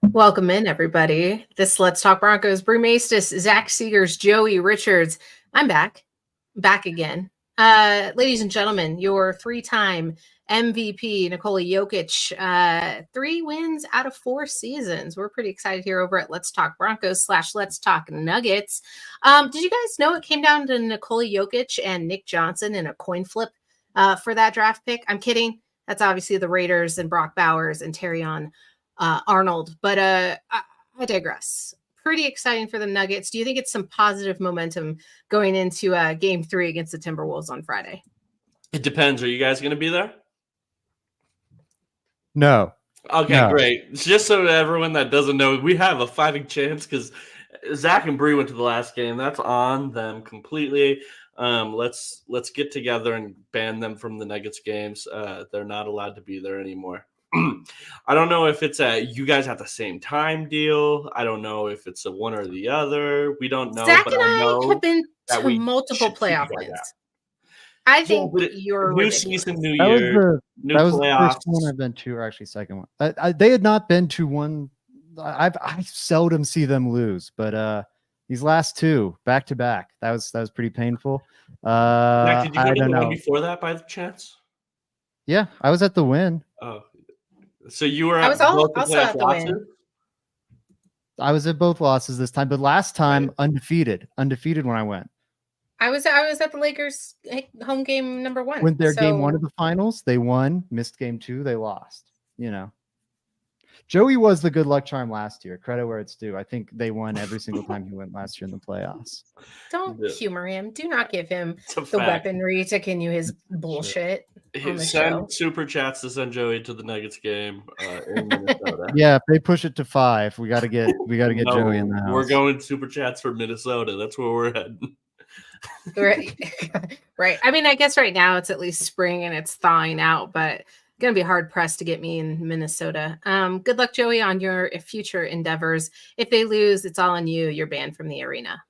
Welcome in, everybody. This Let's Talk Broncos. Brew Maestas, Zach Seegers, Joey Richards. I'm back again. Ladies and gentlemen, your three-time MVP, Nikola Jokic, 3 wins out of 4 seasons. We're pretty excited here over at Let's Talk Broncos / Let's Talk Nuggets. Did you guys know it came down to Nikola Jokic and Nick Johnson in a coin flip for that draft pick? I'm kidding. That's obviously the Raiders and Brock Bowers and Terrion Arnold. But I digress. Pretty exciting for the Nuggets. Do you think it's some positive momentum going into Game 3 against the Timberwolves on Friday? It depends. Are you guys going to be there? No. Okay, No. Great. Just so everyone that doesn't know, we have a fighting chance because Zach and Bree went to the last game. That's on them completely. Let's get together and ban them from the Nuggets games. They're not allowed to be there anymore. I don't know if it's you guys have the same time deal. I don't know if it's a one or the other. We don't know. Zach but and I know have been that to we multiple should keep playoff you guys wins. out. I think Yeah, you're new ridiculous. season, new That year, new that was playoffs. the first one I've been to, or actually second one. They had not been to one. I seldom see them lose, but these last two back to back, that was pretty painful. Zach, did you go I to don't the one know. before that by chance? Yeah, I was at the win. Oh, so you were I at was both the also playoff at the win. losses? I was at both losses this time, but last time Right. undefeated when I went. I was at the Lakers home game number 1. Went their game 1 of the finals, they won. Missed game 2, they lost. Joey was the good luck charm last year. Credit where it's due. I think they won every single time he went last year in the playoffs. Don't humor him. Do not give him It's a the fact. weaponry to continue his bullshit on the Send show. super chats to send Joey to the Nuggets game in Minnesota. Yeah, if they push it to 5, we got to get No, Joey in the house. We're going super chats for Minnesota. That's where we're heading. Right. I mean, I guess right now it's at least spring and it's thawing out, but going to be hard pressed to get me in Minnesota. Good luck, Joey, on your future endeavors. If they lose, it's all on you. You're banned from the arena.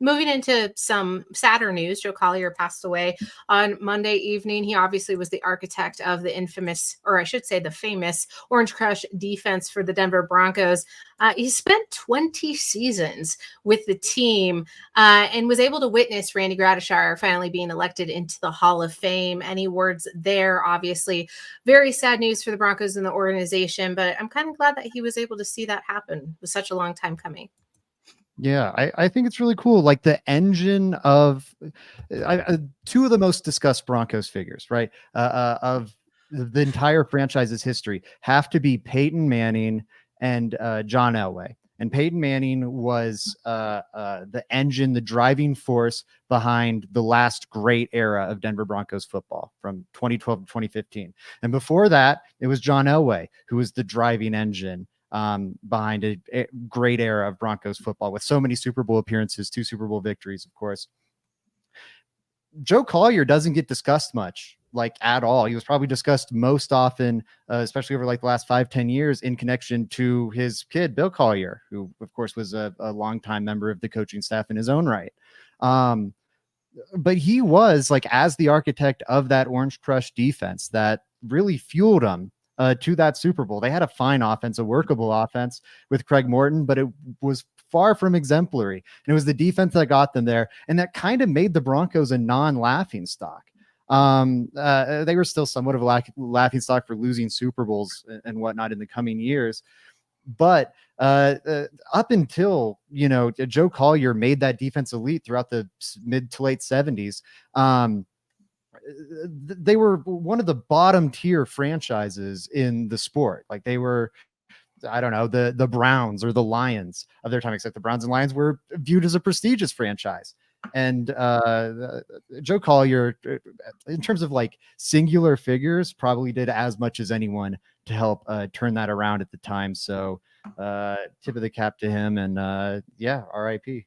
Moving into some sadder news, Joe Collier passed away on Monday evening. He obviously was the architect of the infamous, or I should say the famous, Orange Crush defense for the Denver Broncos. He spent 20 seasons with the team and was able to witness Randy Gradishar finally being elected into the Hall of Fame. Any words there? Obviously, very sad news for the Broncos and the organization, but I'm kind of glad that he was able to see that happen. It was such a long time coming. Yeah, I think it's really cool. Like the engine of two of the most discussed Broncos figures, right? Of the entire franchise's history have to be Peyton Manning and John Elway. And Peyton Manning was the engine, the driving force behind the last great era of Denver Broncos football from 2012 to 2015. And before that, it was John Elway, who was the driving engine behind a great era of Broncos football with so many Super Bowl appearances, 2 Super Bowl victories, of course. Joe Collier doesn't get discussed much, like at all. He was probably discussed most often, especially over like the last 5-10 years, in connection to his kid, Bill Collier, who of course was a longtime member of the coaching staff in his own right. But he was like, as the architect of that Orange Crush defense that really fueled him to that Super Bowl. They had a fine offense, a workable offense with Craig Morton, but it was far from exemplary. And it was the defense that got them there. And that kind of made the Broncos a non-laughing stock. They were still somewhat of a laughing stock for losing Super Bowls and whatnot in the coming years. But up until, Joe Collier made that defense elite throughout the mid to late 70s, they were one of the bottom tier franchises in the sport. Like they were, I don't know, the Browns or the Lions of their time, except the Browns and Lions were viewed as a prestigious franchise. And Joe Collier, in terms of like singular figures, probably did as much as anyone to help turn that around at the time. So tip of the cap to him, and RIP.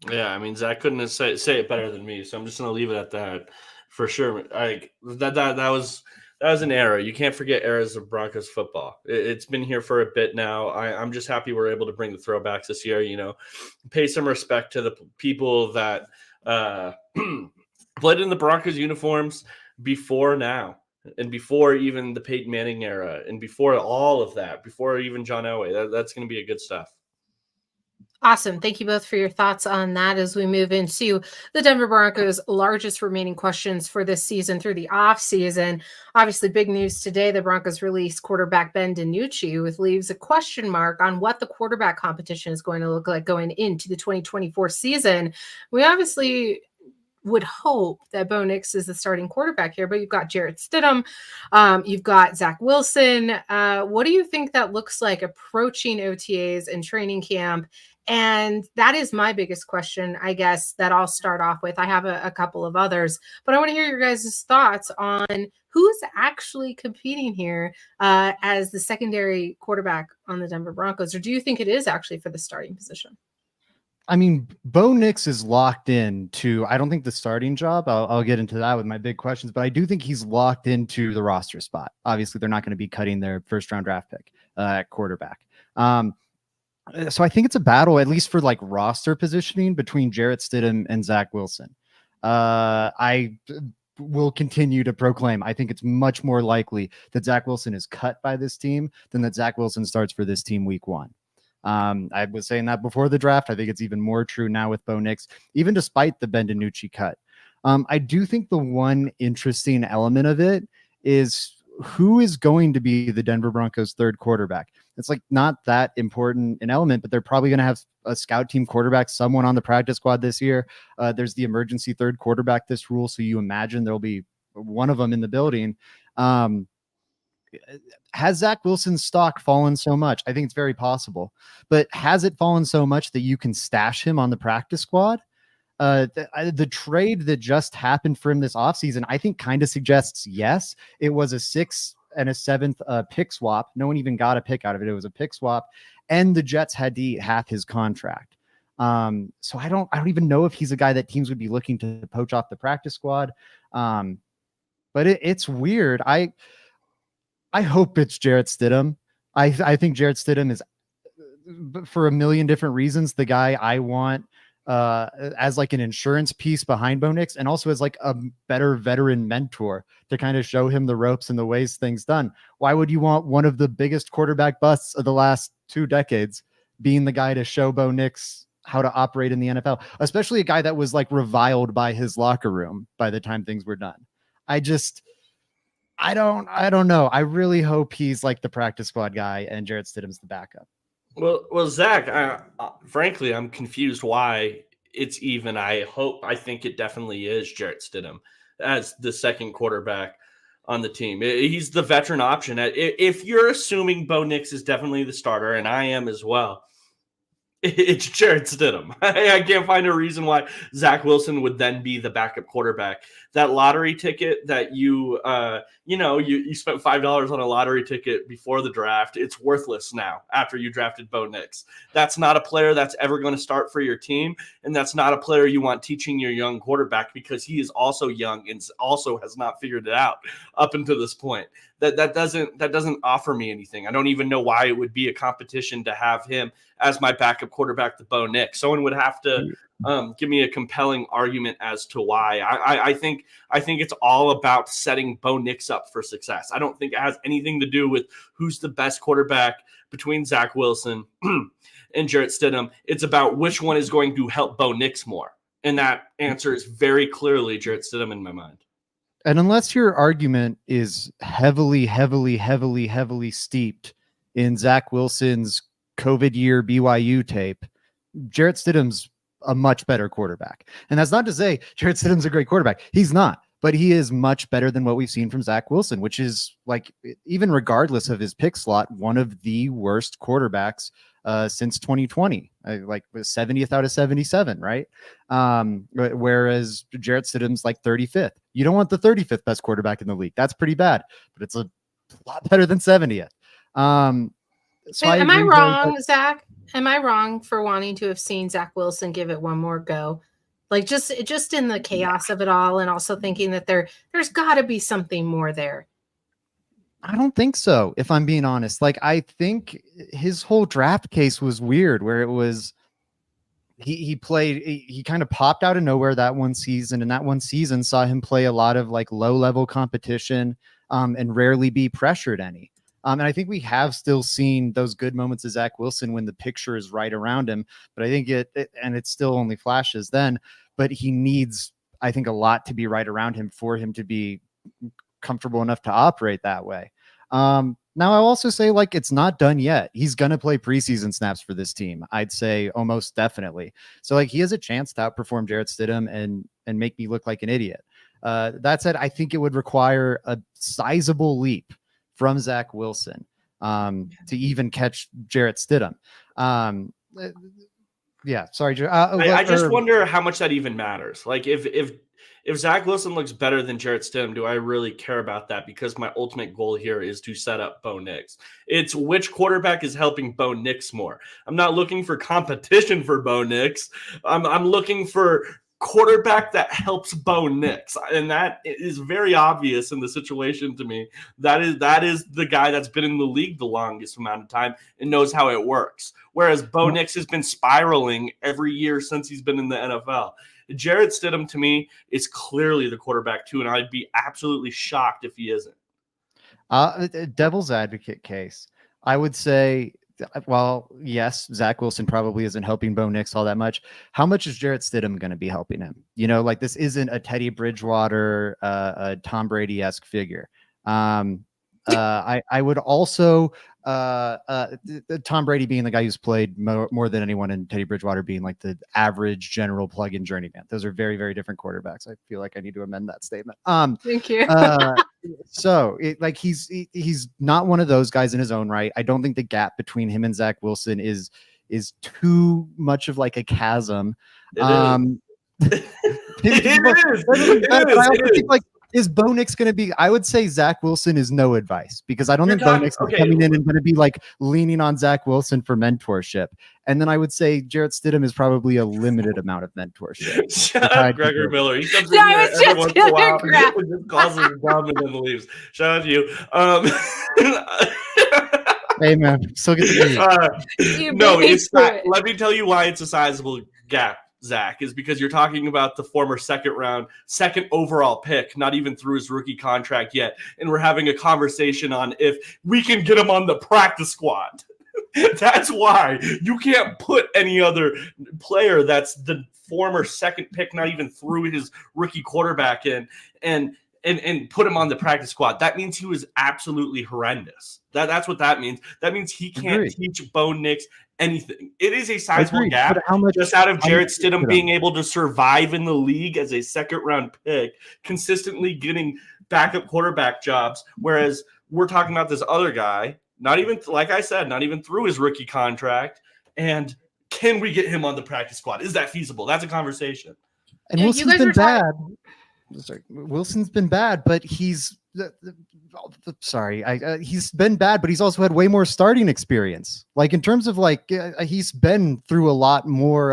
Yeah, I mean, Zach couldn't say it better than me, so I'm just going to leave it at that. For sure, like that was an era. You can't forget eras of Broncos football. It's been here for a bit now. I'm just happy we're able to bring the throwbacks this year. Pay some respect to the people that played in the Broncos uniforms before now. and before even the Peyton Manning era, and before all of that, before even John Elway. That's going to be a good stuff. Awesome. Thank you both for your thoughts on that as we move into the Denver Broncos' largest remaining questions for this season through the offseason. Obviously, big news today. The Broncos released quarterback Ben DiNucci, which leaves a question mark on what the quarterback competition is going to look like going into the 2024 season. We obviously would hope that Bo Nix is the starting quarterback here, but you've got Jarrett Stidham, you've got Zach Wilson. What do you think that looks like approaching OTAs and training camp? And that is my biggest question, I guess, that I'll start off with. I have a couple of others, but I want to hear your guys' thoughts on who's actually competing here as the secondary quarterback on the Denver Broncos, or do you think it is actually for the starting position? I mean, Bo Nix is locked in to, I don't think the starting job, I'll get into that with my big questions, but I do think he's locked into the roster spot. Obviously, they're not going to be cutting their first round draft pick at quarterback. So I think it's a battle, at least for like roster positioning, between Jarrett Stidham and Zach Wilson. I will continue to proclaim, I think it's much more likely that Zach Wilson is cut by this team than that Zach Wilson starts for this team week 1. I was saying that before the draft. I think it's even more true now with Bo Nix, even despite the Ben DiNucci cut. I do think the one interesting element of it is who is going to be the Denver Broncos' third quarterback. It's like not that important an element, but they're probably going to have a scout team quarterback, someone on the practice squad this year. There's the emergency third quarterback this rule, so you imagine there'll be one of them in the building. Has Zach Wilson's stock fallen so much? I think it's very possible, but has it fallen so much that you can stash him on the practice squad? The trade that just happened for him this offseason, I think kind of suggests yes. It was a 6th and a 7th pick swap. No one even got a pick out of it. It was a pick swap, and the Jets had to eat half his contract. So I don't even know if he's a guy that teams would be looking to poach off the practice squad. But it's weird. I hope it's Jarrett Stidham. I think Jarrett Stidham is, for a million different reasons, the guy I want as like an insurance piece behind Bo Nix, and also as like a better veteran mentor to kind of show him the ropes and the ways things done. Why would you want one of the biggest quarterback busts of the last 2 decades being the guy to show Bo Nix how to operate in the NFL, especially a guy that was like reviled by his locker room by the time things were done? I don't know. I really hope he's like the practice squad guy and Jarrett Stidham's the backup. Well, Zach, frankly, I'm confused why it's even. I think it definitely is Jarrett Stidham as the second quarterback on the team. He's the veteran option. If you're assuming Bo Nix is definitely the starter, and I am as well, it's Jarrett Stidham. I can't find a reason why Zach Wilson would then be the backup quarterback. That lottery ticket that you spent $5 on a lottery ticket before the draft, it's worthless now after you drafted Bo Nix. That's not a player that's ever going to start for your team, and that's not a player you want teaching your young quarterback, because he is also young and also has not figured it out up until this point. That doesn't offer me anything. I don't even know why it would be a competition to have him as my backup quarterback to Bo Nix. Someone would have to give me a compelling argument as to why. I think it's all about setting Bo Nix up for success. I don't think it has anything to do with who's the best quarterback between Zach Wilson and Jarrett Stidham. It's about which one is going to help Bo Nix more. And that answer is very clearly Jarrett Stidham in my mind. And unless your argument is heavily steeped in Zach Wilson's COVID year BYU tape, Jarrett Stidham's a much better quarterback. And that's not to say Jarrett Stidham's a great quarterback. He's not, but he is much better than what we've seen from Zach Wilson, which is, like, even regardless of his pick slot, one of the worst quarterbacks since 2020, like 70th out of 77, right? Whereas Jarrett Stidham's like 35th. You don't want the 35th best quarterback in the league. That's pretty bad, but it's a lot better than 70th. So am I wrong, Zach? Am I wrong for wanting to have seen Zach Wilson give it one more go? Like just in the chaos of it all, and also thinking that there's got to be something more there. I don't think so, if I'm being honest. Like, I think his whole draft case was weird, where it was he kind of popped out of nowhere that one season, and that one season saw him play a lot of like low level competition. and rarely be pressured any. And I think we have still seen those good moments of Zach Wilson when the picture is right around him. But I think it still only flashes then. But he needs, I think, a lot to be right around him for him to be comfortable enough to operate that way. Now, I'll also say, like, it's not done yet. He's going to play preseason snaps for this team. I'd say almost definitely. So, like, he has a chance to outperform Jarrett Stidham and make me look like an idiot. That said, I think it would require a sizable leap from Zach Wilson to even catch Jarrett Stidham. Yeah, sorry. I just wonder how much that even matters. Like, if Zach Wilson looks better than Jarrett Stidham, do I really care about that? Because my ultimate goal here is to set up Bo Nix. It's which quarterback is helping Bo Nix more. I'm not looking for competition for Bo Nix. I'm looking for quarterback that helps Bo Nix, and that is very obvious in the situation to me. That is the guy that's been in the league the longest amount of time and knows how it works. Whereas Bo Nix has been spiraling every year since he's been in the NFL. Jarrett Stidham, to me, is clearly the quarterback too, and I'd be absolutely shocked if he isn't. Devil's advocate case, I would say, well, yes, Zach Wilson probably isn't helping Bo Nix all that much. How much is Jarrett Stidham going to be helping him? You know, like, this isn't a Teddy Bridgewater, a Tom Brady-esque figure. I would also Tom Brady being the guy who's played more than anyone, and Teddy Bridgewater being like the average general plug-in journeyman. Those are very, very different quarterbacks. I feel like I need to amend that statement. Thank you. So he's not one of those guys in his own right. I don't think the gap between him and Zach Wilson is too much of like a chasm. It is. Is Bo Nix going to be? I would say Zach Wilson is no advice, because I don't think Bo Nix is coming in and going to be like leaning on Zach Wilson for mentorship. And then I would say Jarrett Stidham is probably a limited amount of mentorship. Shout out Gregory Miller. He comes in here every once in a while and just calls us dumb and then leaves. Shout out to you. Hey man, still get the no, it's not. Let me tell you why it's a sizable gap, Zach, is because you're talking about the former second overall pick, not even through his rookie contract yet. And we're having a conversation on if we can get him on the practice squad. That's why you can't put any other player that's the former second pick, not even through his rookie quarterback in, and put him on the practice squad. That means he was absolutely horrendous. That's what that means. That means he can't teach Bo Nix anything. It is a sizable gap just out of Jarrett Stidham being able to survive in the league as a second-round pick, consistently getting backup quarterback jobs, whereas we're talking about this other guy, not even, like I said, not even through his rookie contract, and can we get him on the practice squad? Is that feasible? That's a conversation. And Wilson's been bad. Wilson's been bad, but he's he's been bad, but he's also had way more starting experience. Like, in terms of like, he's been through a lot more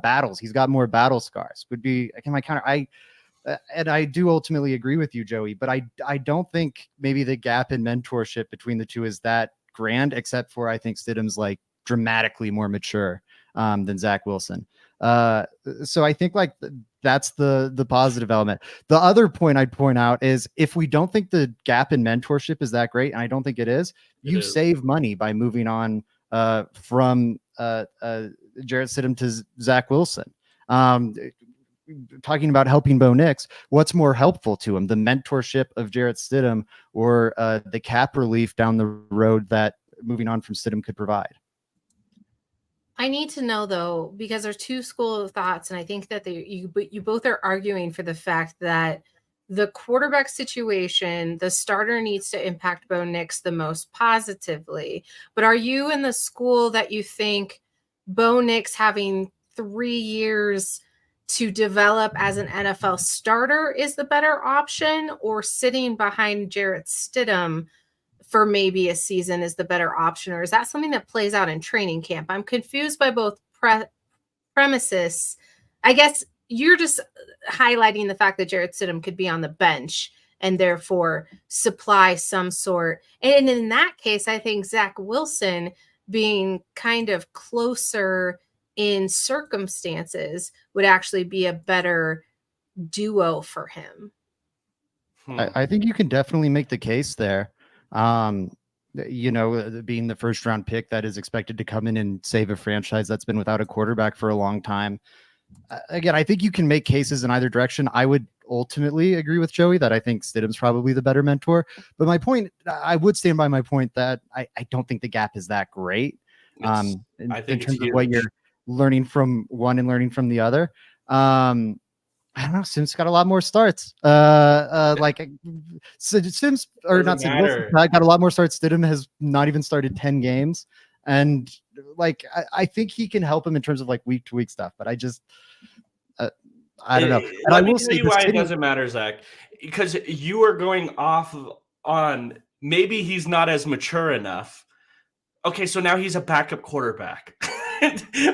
battles. He's got more battle scars. Would be my counter. And I do ultimately agree with you, Joey, but I don't think maybe the gap in mentorship between the two is that grand, except for I think Stidham's like dramatically more mature than Zach Wilson. So I think like that's the positive element. The other point I'd point out is, if we don't think the gap in mentorship is that great, and I don't think it is, you save money by moving on from Jarrett Stidham to Zach Wilson. Talking about helping Bo Nix, what's more helpful to him, the mentorship of Jarrett Stidham or the cap relief down the road that moving on from Stidham could provide? I need to know, though, because there's two schools of thoughts, and I think that you both are arguing for the fact that the quarterback situation, the starter needs to impact Bo Nix the most positively. But are you in the school that you think Bo Nix having 3 years to develop as an NFL starter is the better option, or sitting behind Jarrett Stidham for maybe a season is the better option? Or is that something that plays out in training camp? I'm confused by both premises. I guess you're just highlighting the fact that Jarrett Stidham could be on the bench and therefore supply some sort. And in that case, I think Zach Wilson being kind of closer in circumstances would actually be a better duo for him. I think you can definitely make the case there. Being the first round pick that is expected to come in and save a franchise that's been without a quarterback for a long time. Again, I think you can make cases in either direction. I would ultimately agree with Joey that I think Stidham's probably the better mentor. But my point, I would stand by my point that I don't think the gap is that great in terms of what you're learning from one and learning from the other. I don't know. Sim's got a lot more starts. Sim's or not Sim, got a lot more starts. Stidham has not even started 10 games. And I think he can help him in terms of week to week stuff, but I just, I don't know. And I will tell you why it doesn't matter, Zach, because you are going off on maybe he's not as mature enough. Okay, so now he's a backup quarterback.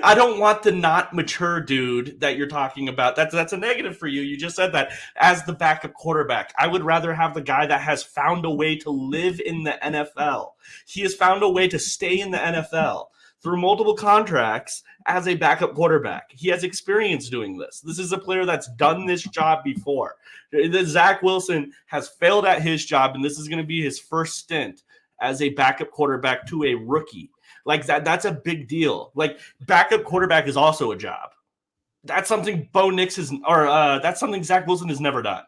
I don't want the not mature dude that you're talking about. That's a negative for you. You just said that as the backup quarterback. I would rather have the guy that has found a way to live in the NFL. He has found a way to stay in the NFL through multiple contracts as a backup quarterback. He has experience doing this. This is a player that's done this job before. Zach Wilson has failed at his job, and this is going to be his first stint as a backup quarterback to a rookie. That's a big deal. Backup quarterback is also a job. That's something that's something Zach Wilson has never done.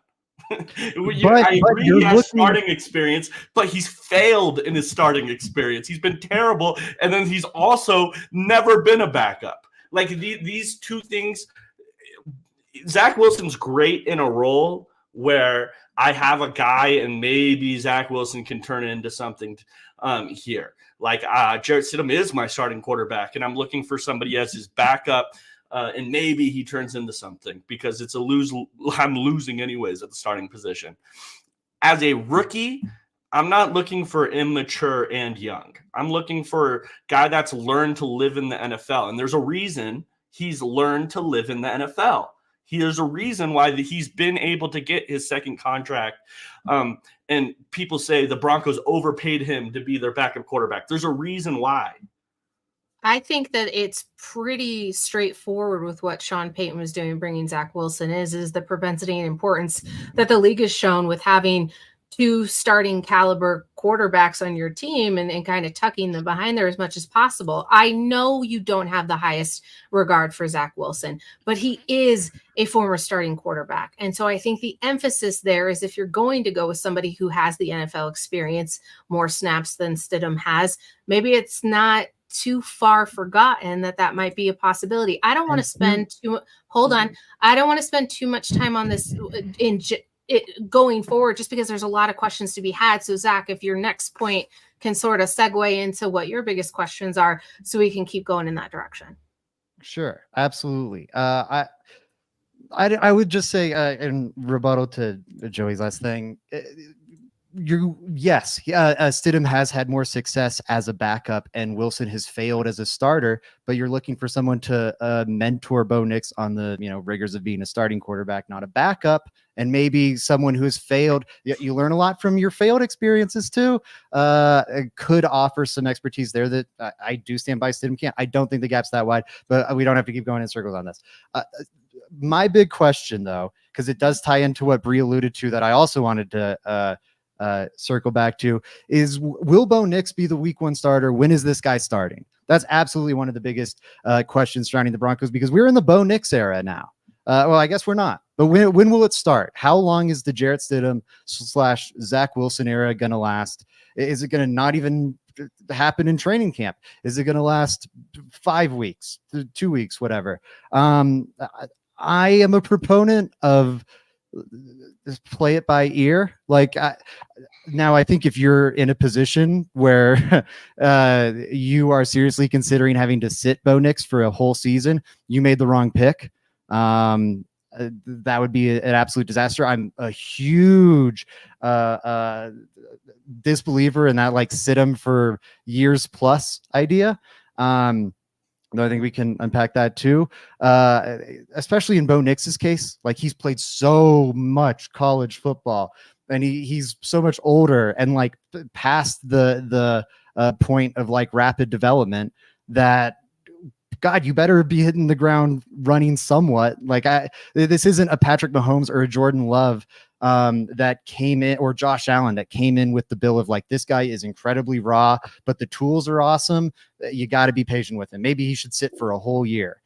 I agree he has starting experience, but he's failed in his starting experience. He's been terrible, and then he's also never been a backup. These two things, Zach Wilson's great in a role where I have a guy and maybe Zach Wilson can turn it into something here. Jarrett Stidham is my starting quarterback, and I'm looking for somebody as his backup, and maybe he turns into something because it's a lose. I'm losing anyways at the starting position. As a rookie, I'm not looking for immature and young. I'm looking for a guy that's learned to live in the NFL, and there's a reason he's learned to live in the NFL. There's a reason why he's been able to get his second contract. And people say the Broncos overpaid him to be their backup quarterback. There's a reason why. I think that it's pretty straightforward with what Sean Payton was doing, bringing Zach Wilson is the propensity and importance that the league has shown with having two starting caliber quarterbacks on your team and kind of tucking them behind there as much as possible. I know you don't have the highest regard for Zach Wilson, but he is a former starting quarterback. And so I think the emphasis there is if you're going to go with somebody who has the NFL experience, more snaps than Stidham has, maybe it's not too far forgotten that might be a possibility. I don't want to spend I don't want to spend too much time on this going forward, just because there's a lot of questions to be had. So Zach, if your next point can sort of segue into what your biggest questions are, so we can keep going in that direction. Sure. Absolutely. I would just say, in rebuttal to Joey's last thing, Stidham has had more success as a backup and Wilson has failed as a starter, but you're looking for someone to mentor Bo Nix on the rigors of being a starting quarterback, not a backup, and maybe someone who has failed. You learn a lot from your failed experiences too. Could offer some expertise there that I do stand by. Stidham can't. I don't think the gap's that wide, but we don't have to keep going in circles on this. My big question, though, because it does tie into what Bree alluded to that I also wanted to circle back to, is will Bo Nix be the week one starter? When is this guy starting? That's absolutely one of the biggest questions surrounding the Broncos, because we're in the Bo Nix era now. Well, I guess we're not, but when will it start? How long is the Jarrett Stidham / Zach Wilson era going to last? Is it going to not even happen in training camp? Is it going to last 5 weeks, 2 weeks, whatever? I am a proponent of play it by ear. Now, I think if you're in a position where you are seriously considering having to sit Bo Nix for a whole season, you made the wrong pick. That would be an absolute disaster. I'm a huge disbeliever in that sit him for years plus idea. I think we can unpack that too, especially in Bo Nix's case. He's played so much college football, and he's so much older and past the point of rapid development that, God, you better be hitting the ground running somewhat. This isn't a Patrick Mahomes or a Jordan Love that came in, or Josh Allen that came in with the bill of like, this guy is incredibly raw, but the tools are awesome. You got to be patient with him. Maybe he should sit for a whole year.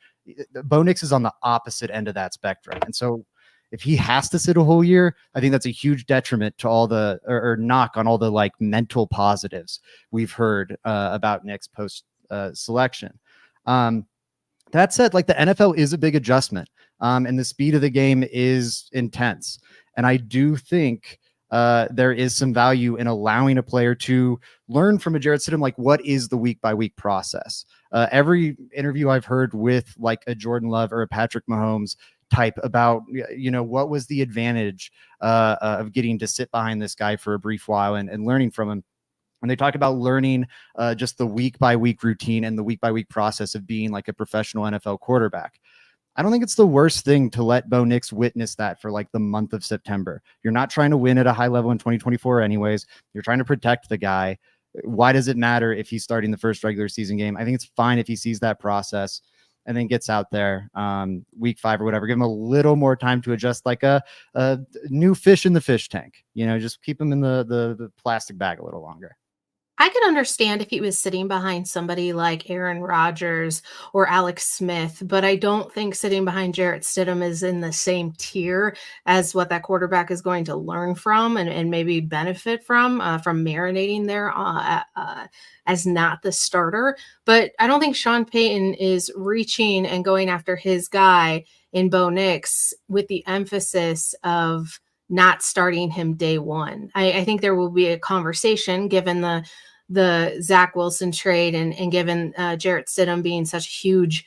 Bo Nix is on the opposite end of that spectrum. And so if he has to sit a whole year, I think that's a huge detriment to all the, or knock on all the like mental positives we've heard about Nix post selection. That said, like the NFL is a big adjustment, and the speed of the game is intense. And I do think there is some value in allowing a player to learn from a Jarrett Stidham, like what is the week by week process. Every interview I've heard with like a Jordan Love or a Patrick Mahomes type about, you know, what was the advantage of getting to sit behind this guy for a brief while and learning from him. And they talk about learning just the week by week routine and the week by week process of being like a professional NFL quarterback. I don't think it's the worst thing to let Bo Nix witness that for like the month of September. You're not trying to win at a high level in 2024 anyways. You're trying to protect the guy. Why does it matter if he's starting the first regular season game? I think it's fine if he sees that process and then gets out there week 5 or whatever. Give him a little more time to adjust, like a new fish in the fish tank. You know, just keep him in the plastic bag a little longer. I could understand if he was sitting behind somebody like Aaron Rodgers or Alex Smith, but I don't think sitting behind Jarrett Stidham is in the same tier as what that quarterback is going to learn from and maybe benefit from marinating there as not the starter. But I don't think Sean Payton is reaching and going after his guy in Bo Nix with the emphasis of not starting him day one. I think there will be a conversation given the Zach Wilson trade and given Jarrett Stidham being such a huge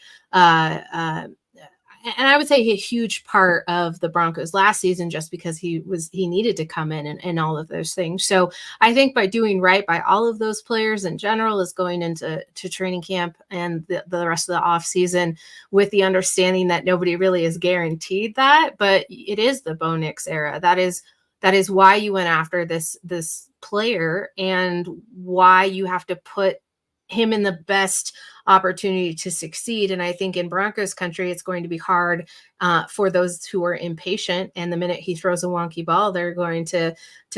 and I would say a huge part of the Broncos last season, just because he needed to come in and all of those things. So I think by doing right by all of those players in general is going into training camp and the rest of the off season with the understanding that nobody really is guaranteed that, but it is the Bo Nix era. That is why you went after this player and why you have to put him in the best opportunity to succeed. And I think in Broncos country, it's going to be hard for those who are impatient. And the minute he throws a wonky ball, they're going to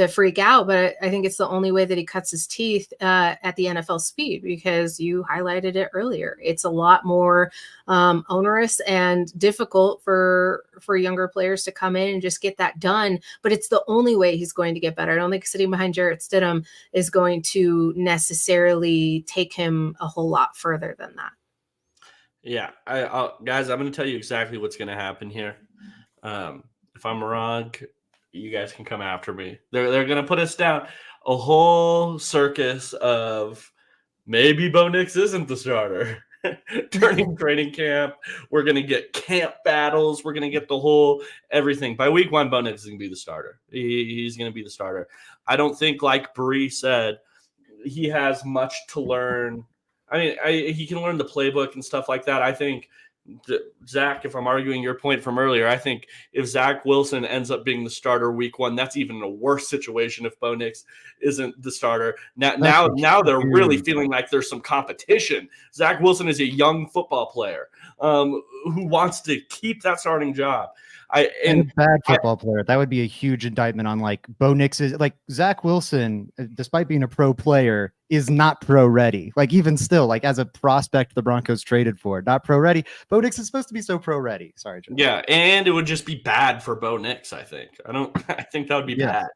freak out. But I think it's the only way that he cuts his teeth at the NFL speed, because you highlighted it earlier. It's a lot more onerous and difficult for younger players to come in and just get that done. But it's the only way he's going to get better. I don't think sitting behind Jarrett Stidham is going to necessarily take him a whole lot further than that. Yeah, guys, I'm going to tell you exactly what's going to happen here. If I'm wrong, you guys can come after me. They're going to put us down a whole circus of maybe Bo Nix isn't the starter. During training camp, we're going to get camp battles. We're going to get the whole everything. By week 1, Bo Nix is going to be the starter. He's going to be the starter. I don't think, like Bree said, he has much to learn. I mean, he can learn the playbook and stuff like that. I think, Zach, if I'm arguing your point from earlier, I think if Zach Wilson ends up being the starter week 1, that's even a worse situation if Bo Nix isn't the starter. Now they're really feeling like there's some competition. Zach Wilson is a young football player who wants to keep that starting job. And a bad football player. That would be a huge indictment on like Bo Nix is like Zach Wilson, despite being a pro player, is not pro ready. Like even still, like as a prospect the Broncos traded for, not pro ready. Bo Nix is supposed to be so pro ready. Sorry, Joe. Yeah, and it would just be bad for Bo Nix, I think. I think that would be bad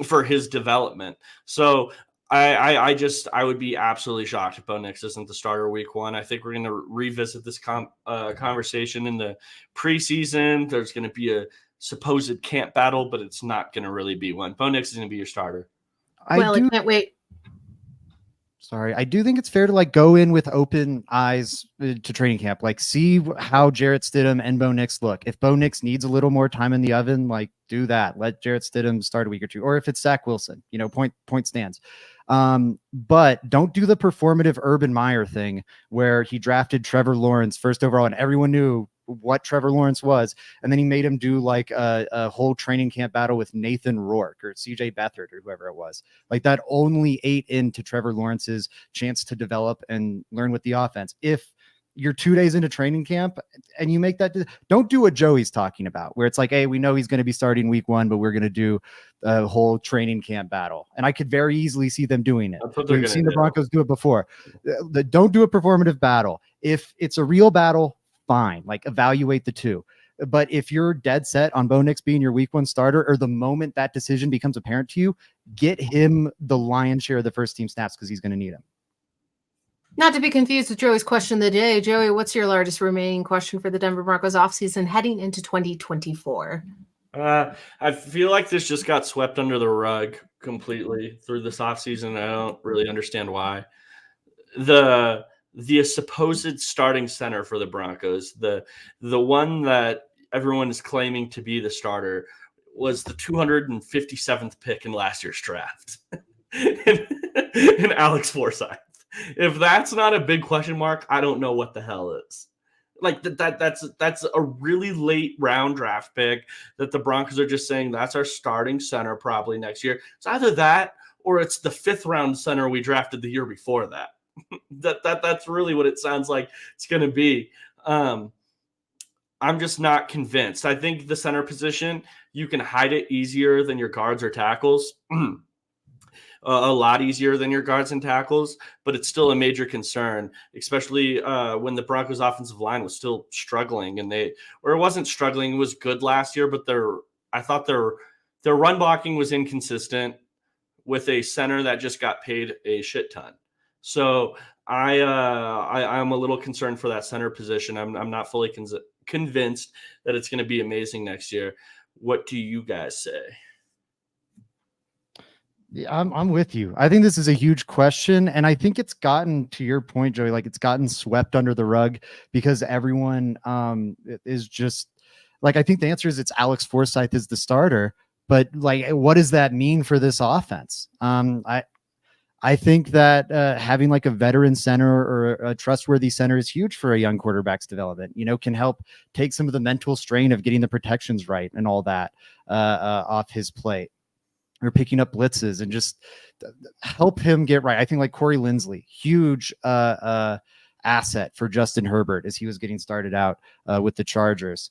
for his development. So I would be absolutely shocked if Bo Nix isn't the starter week 1. I think we're going to revisit this conversation in the preseason. There's going to be a supposed camp battle, but it's not going to really be one. Bo Nix is going to be your starter. I can't wait. Sorry, I do think it's fair to like go in with open eyes to training camp, like see how Jarrett Stidham and Bo Nix look. If Bo Nix needs a little more time in the oven, like do that. Let Jarrett Stidham start a week or two, or if it's Zach Wilson, you know, point stands. But don't do the performative Urban Meyer thing where he drafted Trevor Lawrence first overall and everyone knew what Trevor Lawrence was, and then he made him do like a whole training camp battle with Nathan Rourke or CJ Beathard or whoever it was. Like that only ate into Trevor Lawrence's chance to develop and learn with the offense. If you're 2 days into training camp and you make that. Don't do what Joey's talking about, where it's like, hey, we know he's going to be starting week 1, but we're going to do a whole training camp battle. And I could very easily see them doing it. We've seen the Broncos do it before. Don't do a performative battle. If it's a real battle, fine. Like, evaluate the two. But if you're dead set on Bo Nix being your week 1 starter, or the moment that decision becomes apparent to you, get him the lion's share of the first team snaps because he's going to need him. Not to be confused with Joey's question of the day. Joey, what's your largest remaining question for the Denver Broncos offseason heading into 2024? I feel like this just got swept under the rug completely through this offseason. I don't really understand why. The supposed starting center for the Broncos, the one that everyone is claiming to be the starter, was the 257th pick in last year's draft in Alex Forsyth. If that's not a big question mark, I don't know what the hell is. Like, that's a really late round draft pick that the Broncos are just saying that's our starting center probably next year. It's either that or it's the 5th round center we drafted the year before that. That's really what it sounds like it's going to be. I'm just not convinced. I think the center position, you can hide it easier than your guards or tackles. A lot easier than your guards and tackles, but it's still a major concern, especially when the Broncos offensive line was still struggling, and it wasn't struggling, it was good last year, but I thought their run blocking was inconsistent with a center that just got paid a shit ton. So I'm a little concerned for that center position. I'm not fully convinced that it's going to be amazing next year. What do you guys say? Yeah, I'm with you. I think this is a huge question, and I think it's gotten, to your point, Joey, like, it's gotten swept under the rug because everyone is just like, I think the answer is it's Alex Forsyth is the starter, but like, what does that mean for this offense? I think that having like a veteran center or a trustworthy center is huge for a young quarterback's development. Can help take some of the mental strain of getting the protections right and all that off his plate, or picking up blitzes and just help him get right. I think like Corey Linsley, huge asset for Justin Herbert as he was getting started out with the Chargers.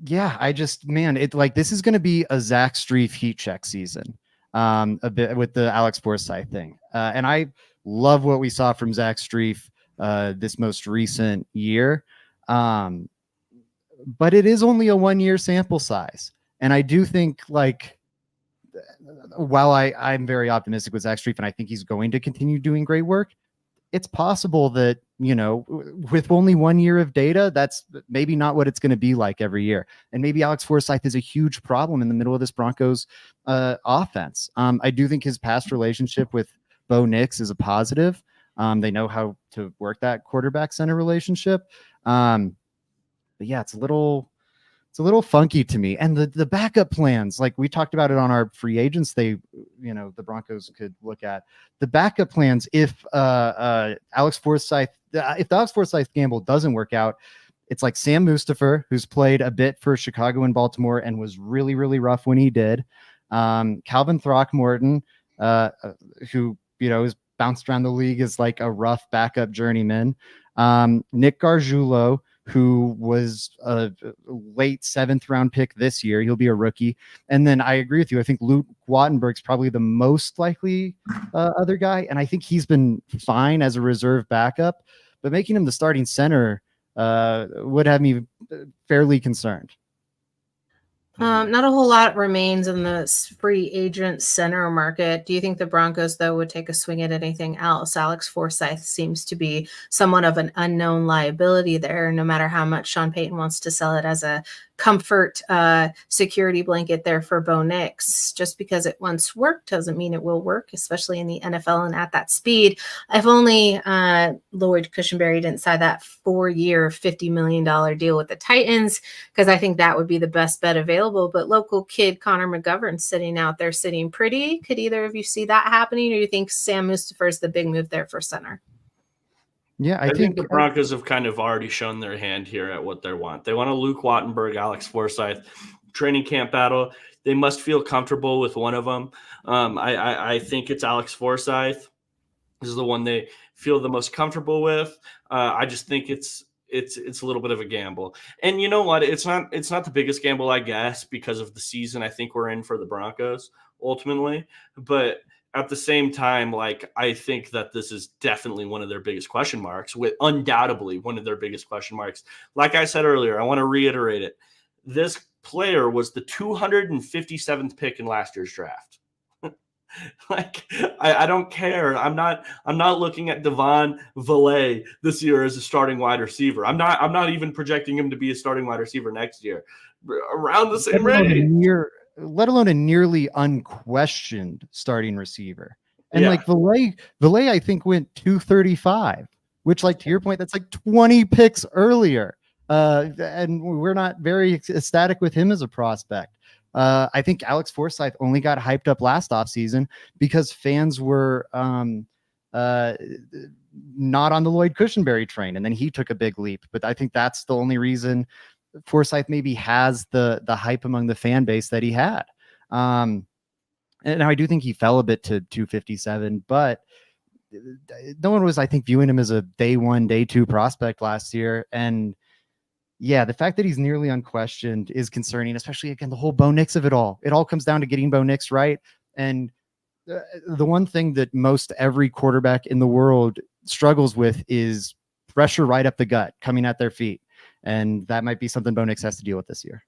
Yeah, this is going to be a Zach Strief heat check season a bit with the Alex Forsyth thing. And I love what we saw from Zach Strief this most recent year. But it is only a 1-year sample size. And I do think, like, while I'm very optimistic with Zach Strief and I think he's going to continue doing great work, it's possible that, with only 1 year of data, that's maybe not what it's going to be like every year. And maybe Alex Forsyth is a huge problem in the middle of this Broncos offense. I do think his past relationship with Bo Nix is a positive. They know how to work that quarterback center relationship. But yeah, it's a little funky to me. And the backup plans, like we talked about it on our free agents, the Broncos could look at the backup plans. If the Alex Forsyth gamble doesn't work out, it's like Sam Mustipher, who's played a bit for Chicago and Baltimore and was really, really rough when he did. Calvin Throckmorton, who, is bounced around the league as like a rough backup journeyman. Nick Gargiulo, who was a late 7th round pick this year. He'll be a rookie. And then I agree with you. I think Luke Wattenberg's probably the most likely other guy. And I think he's been fine as a reserve backup, but making him the starting center would have me fairly concerned. Not a whole lot remains in the free agent center market. Do you think the Broncos, though, would take a swing at anything else? Alex Forsyth seems to be somewhat of an unknown liability there, no matter how much Sean Payton wants to sell it as a comfort security blanket there for Bo Nix. Just because it once worked doesn't mean it will work, especially in the NFL and at that speed. If only Lloyd Cushenberry didn't sign that 4-year, $50 million deal with the Titans, because I think that would be the best bet available. But local kid Connor McGovern sitting out there sitting pretty. Could either of you see that happening, or do you think Sam Mustipher is the big move there for center? Yeah, I think the Broncos have kind of already shown their hand here at what they want. They want a Luke Wattenberg, Alex Forsyth training camp battle. They must feel comfortable with one of them. I think it's Alex Forsyth. This is the one they feel the most comfortable with. I just think it's a little bit of a gamble. And you know what? It's not the biggest gamble, I guess, because of the season I think we're in for the Broncos ultimately. But at the same time, like, I think that this is definitely one of their biggest question marks, with undoubtedly one of their biggest question marks. Like I said earlier, I want to reiterate it. This player was the 257th pick in last year's draft. Like, I don't care. I'm not looking at Devon Villay this year as a starting wide receiver. I'm not even projecting him to be a starting wide receiver next year. Around the same range. Let alone a nearly unquestioned starting receiver. And Yeah. like Villay, I think went 235, which, like, to your point, that's like 20 picks earlier. And we're not very ecstatic with him as a prospect. I think Alex Forsyth only got hyped up last offseason because fans were not on the Lloyd Cushenberry train, and then he took a big leap. But I think that's the only reason Forsyth maybe has the hype among the fan base that he had. And I do think he fell a bit to 257, but no one was, I think, viewing him as a day 1, day 2 prospect last year. And yeah, the fact that he's nearly unquestioned is concerning, especially, again, the whole Bo Nix of it all. It all comes down to getting Bo Nix right. And the one thing that most every quarterback in the world struggles with is pressure right up the gut coming at their feet. And that might be something Bo Nix has to deal with this year.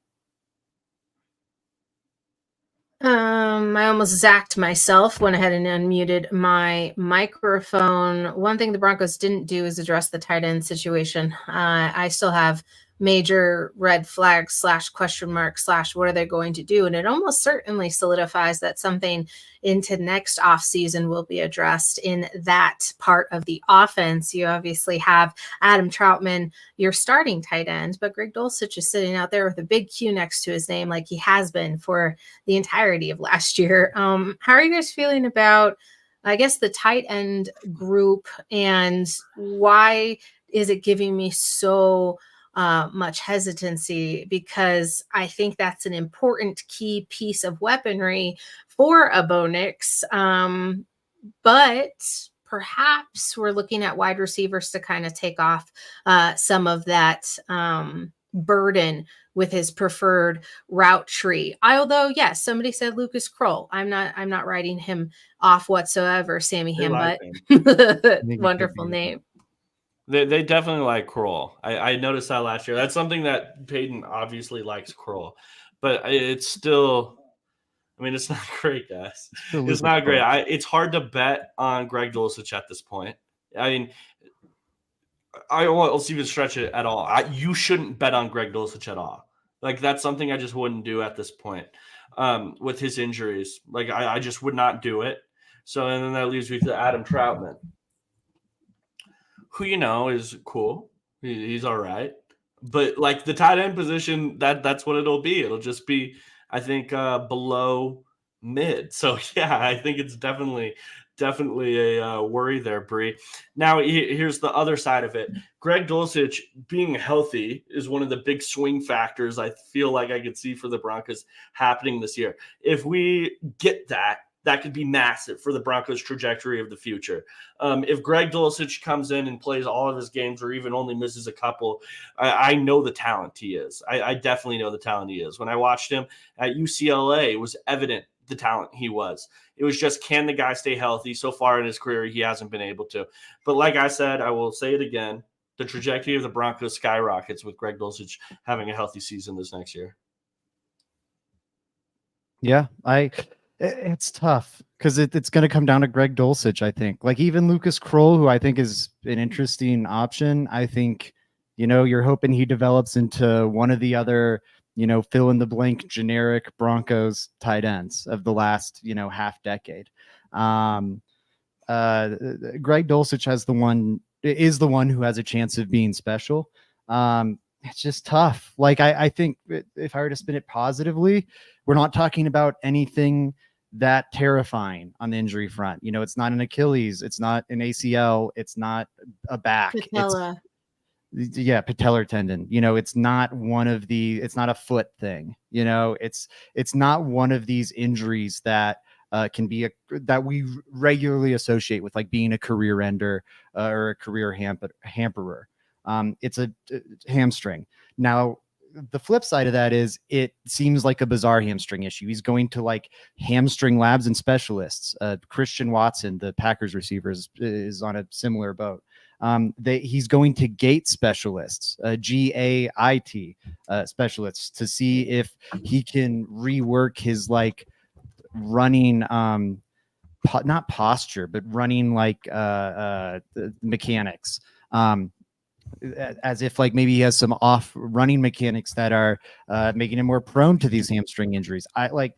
I almost zacked myself, went ahead and unmuted my microphone. One thing the Broncos didn't do is address the tight end situation. I still have major red flags / question mark / what are they going to do? And it almost certainly solidifies that something into next offseason will be addressed in that part of the offense. You obviously have Adam Troutman, your starting tight end, but Greg Dulcich is sitting out there with a big Q next to his name, like he has been for the entirety of last year. How are you guys feeling about, I guess, the tight end group, and why is it giving me so much hesitancy? Because I think that's an important key piece of weaponry for a Bo Nix. But perhaps we're looking at wide receivers to kind of take off some of that burden with his preferred route tree. Although, yes, somebody said Lucas Kroll. I'm not writing him off whatsoever. Sammy Hambut, wonderful name. They definitely like Kroll. I noticed that last year. That's something that Peyton obviously likes Kroll, but it's still, I mean, it's not great, guys. It's not great. It's hard to bet on Greg Dulcich at this point. I mean, I won't even stretch it at all. You shouldn't bet on Greg Dulcich at all. Like, that's something I just wouldn't do at this point with his injuries. Like, I just would not do it. So, and then that leaves me to Adam Troutman, who, you know, is cool. He's all right. But, like, the tight end position, that's what it'll be. It'll just be, I think, below mid. So, yeah, I think it's definitely a worry there, Bree. Now, here's the other side of it. Greg Dulcich being healthy is one of the big swing factors I feel like I could see for the Broncos happening this year. If we get that could be massive for the Broncos' trajectory of the future. If Greg Dulcich comes in and plays all of his games or even only misses a couple, I know the talent he is. I definitely know the talent he is. When I watched him at UCLA, it was evident the talent he was. It was just, can the guy stay healthy? So far in his career, he hasn't been able to. But like I said, I will say it again, the trajectory of the Broncos skyrockets with Greg Dulcich having a healthy season this next year. Yeah, it's tough because it's going to come down to Greg Dulcich, I think. Like, even Lucas Kroll, who I think is an interesting option, I think, you know, you're hoping he develops into one of the other, you know, fill in the blank generic Broncos tight ends of the last, you know, half decade. Greg Dulcich is the one who has a chance of being special. It's just tough. Like, I think if I were to spin it positively, we're not talking about anything that terrifying on the injury front. You know, it's not an Achilles, it's not an ACL, it's not a back. Patella. Patellar tendon. You know, it's not it's not a foot thing. You know, it's not one of these injuries that can be that we regularly associate with like being a career ender or a career hamperer. It's a hamstring. Now, the flip side of that is it seems like a bizarre hamstring issue. He's going to like hamstring labs and specialists. Christian Watson, the Packers receivers, is on a similar boat. He's going to gait specialists, GAIT specialists, to see if he can rework his like running, not posture, but running like mechanics. As if like maybe he has some off running mechanics that are making him more prone to these hamstring injuries. I like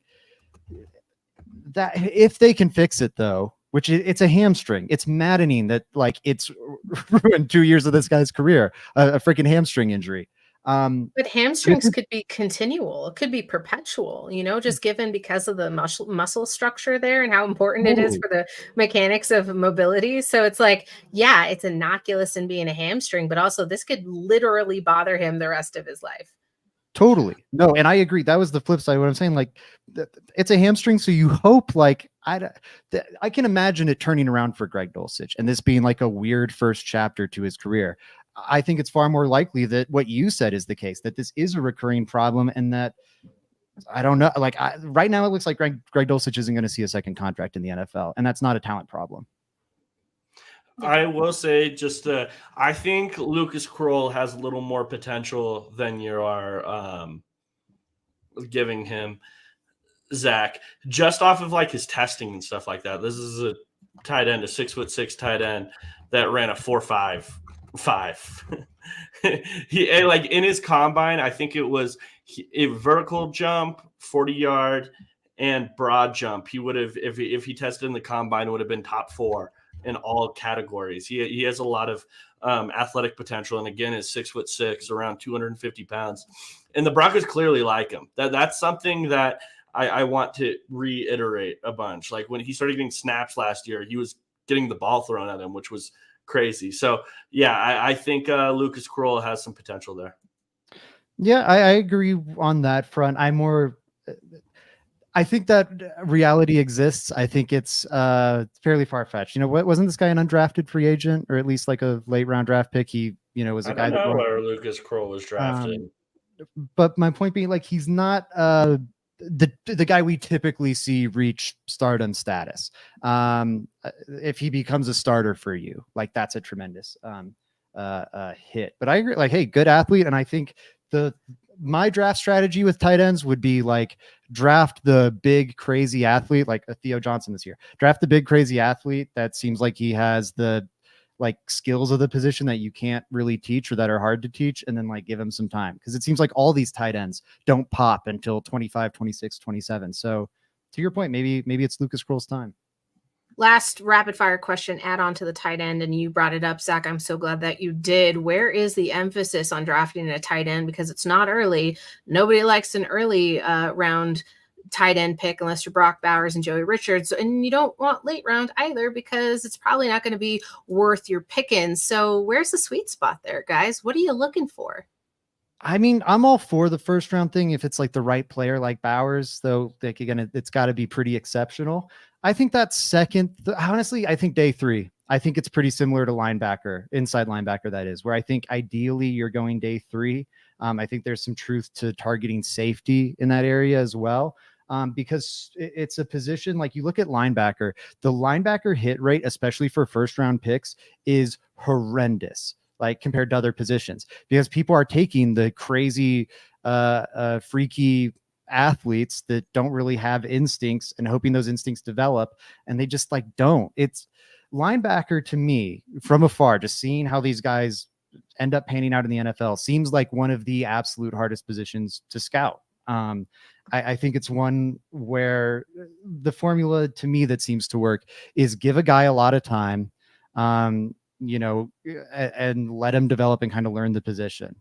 that. If they can fix it though, which it's a hamstring, it's maddening that like it's ruined 2 years of this guy's career, a freaking hamstring injury. But hamstrings could be continual. It could be perpetual, just given because of the muscle structure there and how important it is for the mechanics of mobility. So it's like, yeah, it's innocuous in being a hamstring, but also this could literally bother him the rest of his life. Totally. No, and I agree. That was the flip side. What I'm saying, like, it's a hamstring. So you hope, like, I can imagine it turning around for Greg Dulcich and this being like a weird first chapter to his career. I think it's far more likely that what you said is the case, that this is a recurring problem and that, I don't know, like right now it looks like Greg Dulcich isn't going to see a second contract in the NFL, and that's not a talent problem. I will say I think Lucas Kroll has a little more potential than you are giving him, Zach, just off of like his testing and stuff like that. This is a tight end, a 6'6" tight end that ran a 4.55. He like in his combine, I think it was a vertical jump, 40-yard, and broad jump. He would have, if he tested in the combine, would have been top 4 in all categories. He has a lot of athletic potential, and again, is 6'6", around 250 pounds. And the Broncos clearly like him. That's something that I want to reiterate a bunch. Like when he started getting snaps last year, he was getting the ball thrown at him, which was crazy. So yeah, I think Lucas Kroll has some potential there. Yeah, I agree on that front. I think that reality exists. I think it's fairly far-fetched. Wasn't this guy an undrafted free agent, or at least like a late round draft pick? He, was a guy that where Lucas Kroll was drafted. But my point being, like, he's not the guy we typically see reach stardom status. If he becomes a starter for you, like that's a tremendous hit. But I agree, like, hey, good athlete. And I think my draft strategy with tight ends would be like draft the big crazy athlete, like a Theo Johnson this year. Draft the big crazy athlete that seems like he has the like skills of the position that you can't really teach or that are hard to teach, and then like give him some time, because it seems like all these tight ends don't pop until 25, 26, 27. So to your point, maybe it's Lucas Kroll's time. Last rapid fire question, add on to the tight end, and you brought it up, Zach. I'm so glad that you did. Where is the emphasis on drafting a tight end? Because it's not early. Nobody likes an early round tight end pick unless you're Brock Bowers and Joey Richards, and you don't want late round either because it's probably not going to be worth your pickings. So where's the sweet spot there, guys? What are you looking for? I mean, I'm all for the first round thing if it's like the right player like Bowers, though. Like, again, it's got to be pretty exceptional. I think that second, honestly, I think day 3. I think it's pretty similar to inside linebacker, that is, where I think ideally you're going day 3. I think there's some truth to targeting safety in that area as well. Because it's a position, like you look at linebacker, the linebacker hit rate, especially for first round picks, is horrendous, like compared to other positions, because people are taking the crazy, freaky athletes that don't really have instincts and hoping those instincts develop, and they just like don't. It's linebacker to me from afar, just seeing how these guys end up panning out in the NFL seems like one of the absolute hardest positions to scout. I think it's one where the formula to me that seems to work is give a guy a lot of time, and let him develop and kind of learn the position.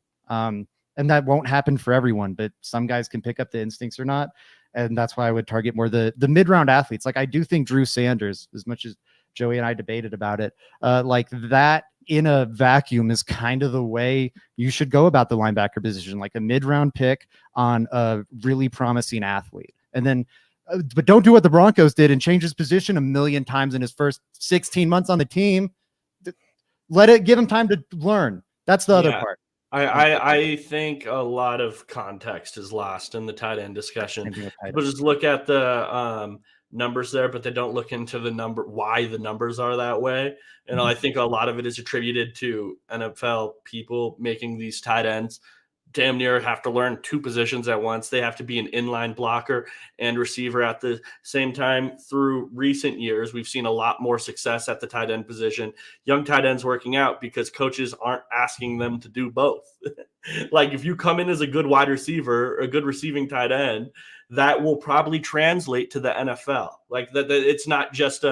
And that won't happen for everyone, but some guys can pick up the instincts or not. And that's why I would target more the mid-round athletes. Like I do think Drew Sanders, as much as Joey and I debated about it, like that in a vacuum is kind of the way you should go about the linebacker position, like a mid-round pick on a really promising athlete. And then but don't do what the Broncos did and change his position a million times in his first 16 months on the team. Give him time to learn. That's the other part. I think a lot of context is lost in the tight end discussion. People just look at the numbers there, but they don't look into why the numbers are that way. And I think a lot of it is attributed to NFL people making these tight ends damn near have to learn two positions at once. They have to be an inline blocker and receiver at the same time. Through recent years, we've seen a lot more success at the tight end position. Young tight ends working out because coaches aren't asking them to do both. Like if you come in as a good wide receiver, a good receiving tight end, that will probably translate to the NFL. Like that it's not just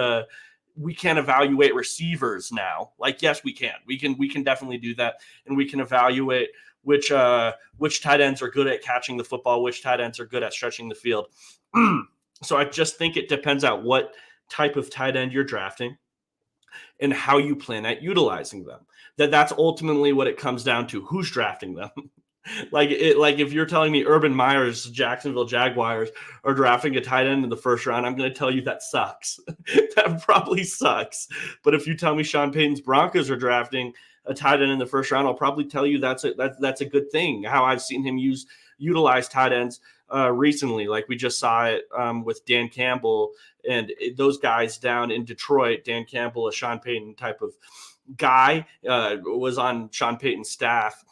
we can't evaluate receivers now. Like, yes, we can. We can definitely do that, and we can evaluate which tight ends are good at catching the football, which tight ends are good at stretching the field. So I just think it depends on what type of tight end you're drafting and how you plan at utilizing them. That's ultimately what it comes down to. Who's drafting them? Like if you're telling me Urban Meyer's Jacksonville Jaguars are drafting a tight end in the first round, I'm going to tell you that sucks. That probably sucks. But if you tell me Sean Payton's Broncos are drafting a tight end in the first round, I'll probably tell you that's a good thing. How I've seen him utilize tight ends recently, like we just saw it with Dan Campbell and those guys down in Detroit. Dan Campbell, a Sean Payton type of guy, was on Sean Payton's staff.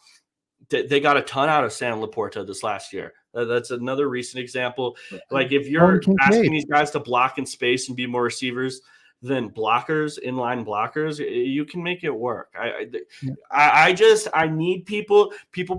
They got a ton out of Sam Laporta this last year. That's another recent example. Like if you're asking these guys to block in space and be more receivers than blockers, inline blockers, you can make it work. I need people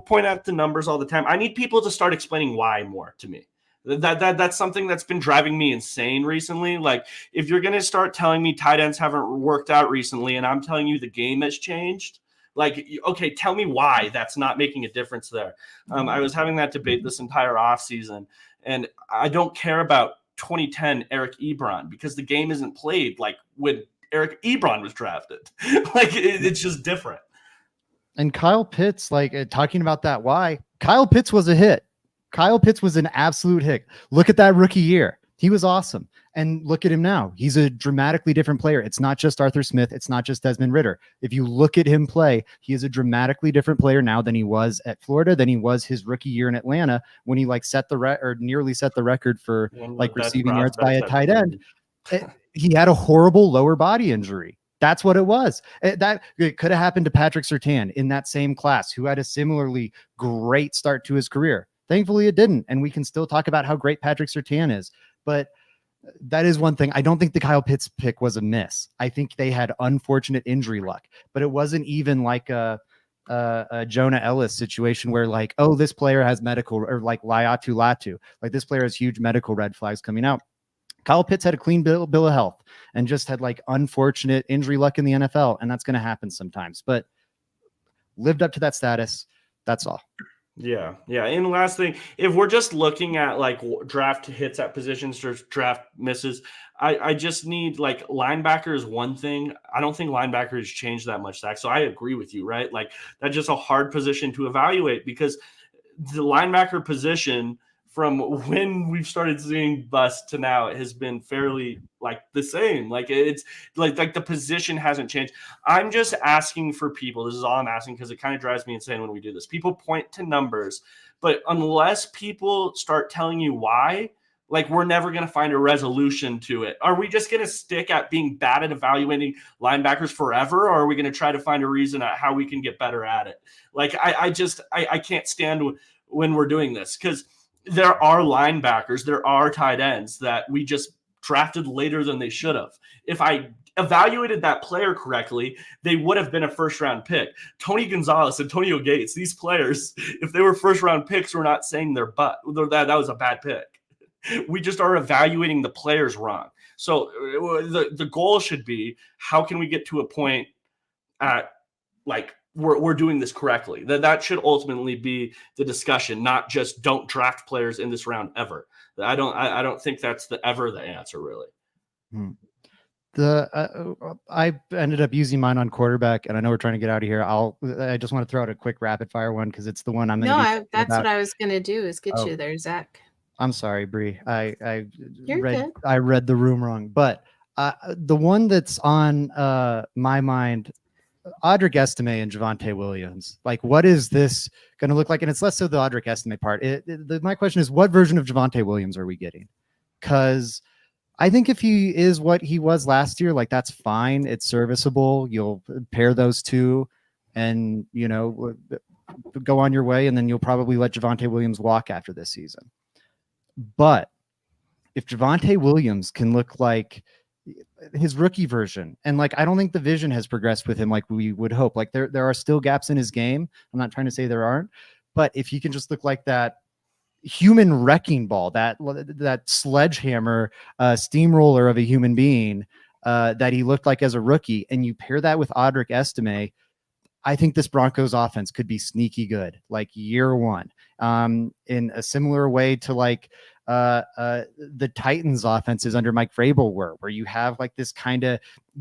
point out the numbers all the time. I need people to start explaining why more to me. That's something that's been driving me insane recently. Like if you're going to start telling me tight ends haven't worked out recently and I'm telling you the game has changed, like, okay, tell me why that's not making a difference there. I was having that debate this entire offseason, and I don't care about 2010 Eric Ebron because the game isn't played like when Eric Ebron was drafted. Like it's just different. And Kyle Pitts, like talking about that, why Kyle Pitts was a hit. Kyle Pitts was an absolute hit. Look at that rookie year. He was awesome. And look at him now. He's a dramatically different player. It's not just Arthur Smith. It's not just Desmond Ridder. If you look at him play, he is a dramatically different player now than he was at Florida, than he was his rookie year in Atlanta when he like nearly set the record for like receiving yards by a tight end. He had a horrible lower body injury. That's what it was. It could have happened to Patrick Surtain in that same class, who had a similarly great start to his career. Thankfully, it didn't. And we can still talk about how great Patrick Surtain is. But that is one thing. I don't think the Kyle Pitts pick was a miss. I think they had unfortunate injury luck, but it wasn't even like a Jonah Ellis situation where like, oh, this player has medical, or like Laiatu Latu, like this player has huge medical red flags coming out. Kyle Pitts had a clean bill of health and just had like unfortunate injury luck in the NFL. And that's going to happen sometimes, but lived up to that status. That's all. Yeah. And last thing, if we're just looking at like draft hits at positions or draft misses, I just need like linebacker is one thing. I don't think linebacker has changed that much, Zach. So I agree with you, right? Like that's just a hard position to evaluate because the linebacker position from when we've started seeing bust to now, it has been fairly like the same. Like it's like the position hasn't changed. I'm just asking for people. This is all I'm asking because it kind of drives me insane when we do this. People point to numbers, but unless people start telling you why, like we're never going to find a resolution to it. Are we just going to stick at being bad at evaluating linebackers forever? Or are we going to try to find a reason at how we can get better at it? Like I can't stand when we're doing this because there are linebackers, there are tight ends that we just drafted later than they should have. If I evaluated that player correctly, they would have been a first-round pick. Tony Gonzalez, Antonio Gates, these players, if they were first-round picks, we're not saying that was a bad pick. We just are evaluating the players wrong. So the goal should be, how can we get to a point at like we're doing this correctly? That should ultimately be the discussion, not just don't draft players in this round ever. I don't think that's the answer really. I ended up using mine on quarterback, and I know we're trying to get out of here. I just want to throw out a quick rapid fire one because it's the one I'm going to. That's what I was going to do is get you there, Zach. I'm sorry, Bree. You're good. I read the room wrong, but the one that's on my mind, Audric Estime and Javonte Williams. Like, what is this going to look like? And it's less so the Audric Estime part. My question is, what version of Javonte Williams are we getting? Because I think if he is what he was last year, like, that's fine. It's serviceable. You'll pair those two and, go on your way. And then you'll probably let Javonte Williams walk after this season. But if Javonte Williams can look like his rookie version, and like, I don't think the vision has progressed with him like we would hope. Like, there are still gaps in his game. I'm not trying to say there aren't, but if he can just look like that human wrecking ball, that sledgehammer steamroller of a human being that he looked like as a rookie, and you pair that with Audric Estime, I think this Broncos offense could be sneaky good, like year one, in a similar way to like the Titans offenses under Mike Vrabel where you have like this kind of